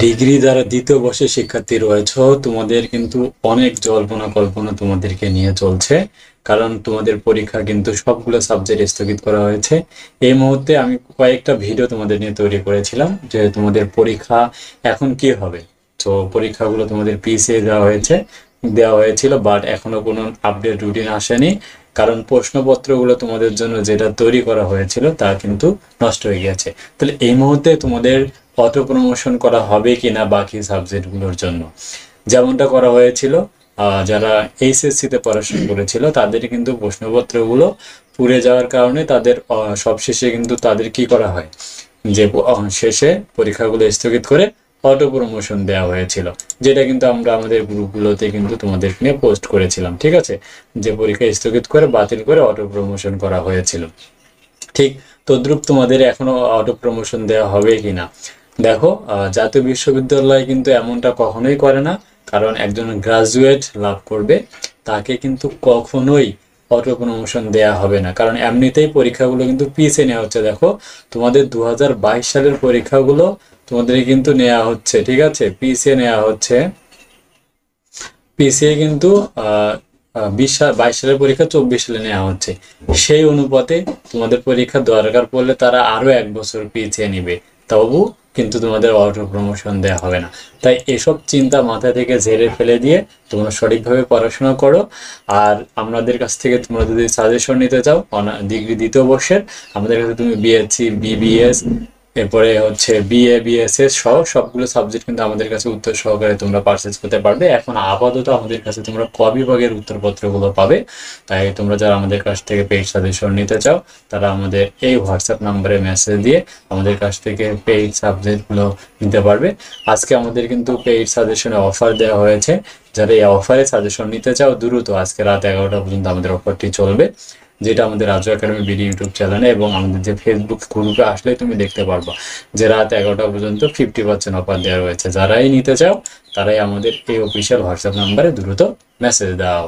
Degree যারা দ্বিতীয় বর্ষের শিক্ষার্থী রয়েছে, তোমাদের কিন্তু অনেক জল্পনা কল্পনা তোমাদেরকে নিয়ে চলছে। কারণ তোমাদের পরীক্ষা কিন্তু সবগুলো সাবজেক্ট স্থগিত করা হয়েছে। এই মুহূর্তে আমি কয়েকটা ভিডিও তোমাদের নিয়ে তৈরি করেছিলাম যে তোমাদের পরীক্ষা এখন কি হবে। তো পরীক্ষাগুলো তোমাদের পিছিয়ে দেওয়া হয়েছিল, বাট এখনো কোনো আপডেট রুটিন আসেনি। কারণ প্রশ্নপত্রগুলো তোমাদের জন্য যেটা তৈরি করা হয়েছিল তা কিন্তু নষ্ট হয়ে গেছে। তাহলে এই মুহূর্তে তোমাদের অটো প্রমোশন করা হবে কিনা বাকি সাবজেক্টগুলোর জন্য, যেমনটা করা হয়েছিল যারা এইচএসসিতে পড়াশোনা করেছিল তাদের কিন্তু প্রশ্নপত্রগুলো পুড়ে যাওয়ার কারণে তাদের সবশেষে কিন্তু তাদের কি করা হয় যে শেষে পরীক্ষাগুলো স্থগিত করে অটো প্রমোশন দেওয়া হয়েছিল, যেটা কিন্তু আমরা আমাদের গ্রুপগুলোতে কিন্তু তোমাদের নিয়ে পোস্ট করেছিলাম। ঠিক আছে, যে পরীক্ষা স্থগিত করে বাতিল করে অটো প্রমোশন করা হয়েছিল। ঠিক তদ্রুপ তোমাদের এখনো অটো প্রমোশন দেওয়া হবে কিনা দেখো। জাতীয় বিশ্ববিদ্যালয় কিন্তু এমনটা কখনোই করে না। কারণ একজন গ্রাজুয়েট লাভ করবে তাকে কিন্তু কখনোই অটো প্রমোশন দেওয়া হবে না, কারণ এমনিতেই পরীক্ষাগুলো কিন্তু পিছিয়ে নেওয়া হচ্ছে। দেখো, তোমাদের 2022 সালের পরীক্ষাগুলো তোমাদের কিন্তু নেওয়া হচ্ছে, ঠিক আছে, পিছিয়ে নেওয়া হচ্ছে। পিছিয়ে কিন্তু 22 সালের পরীক্ষা 24 সালে নেওয়া হচ্ছে। সেই অনুপাতে তোমাদের পরীক্ষা দরকার পড়লে তারা আরো 1 বছর পিছিয়ে নিবে, তবু কিন্তু তোমাদের অটো প্রমোশন দেওয়া হবে না। তাই এসব চিন্তা মাথা থেকে ঝেড়ে ফেলে দিয়ে তোমরা সঠিকভাবে পড়াশোনা করো। আর আমাদের কাছ থেকে তোমরা যদি সাজেশন নিতে চাও ডিগ্রি দ্বিতীয় বর্ষের, আমাদের কাছে তুমি বিএসসি, বিবিএস, এরপরে হচ্ছে বিএ, বিএসএস সহ সবগুলো সাবজেক্ট কিন্তু আমাদের কাছে উত্তর সহকারে তোমরা পারচেজ করতে পারবে। এখন আপাতত আমাদের কাছে তোমরা ক বিভাগের উত্তরপত্রগুলো পাবে। তাই তোমরা যারা আমাদের কাছ থেকে পেইড সাজেশন নিতে চাও তারা আমাদের এই হোয়াটসঅ্যাপ নাম্বারে মেসেজ দিয়ে আমাদের কাছ থেকে পেইড সাবজেক্টগুলো নিতে পারবে। আজকে আমাদের কিন্তু পেইড সাজেশনে অফার দেওয়া হয়েছে। যারা এই অফারে সাজেশন নিতে চাও দ্রুত আজকে রাত 11টা পর্যন্ত আমাদের অফারটি চলবে, যেটা আমাদের রাজু একাডেমি বিডি ইউটিউব চ্যানেলে এবং আমাদের যে ফেসবুক গ্রুপে আসলে তুমি দেখতে পারবা যে রাত 11টা পর্যন্ত 50% অফার দেওয়া রয়েছে। যারাই নিতে চাও তারাই আমাদের এই অফিসিয়াল হোয়াটসঅ্যাপ নাম্বারে দ্রুত মেসেজ দাও।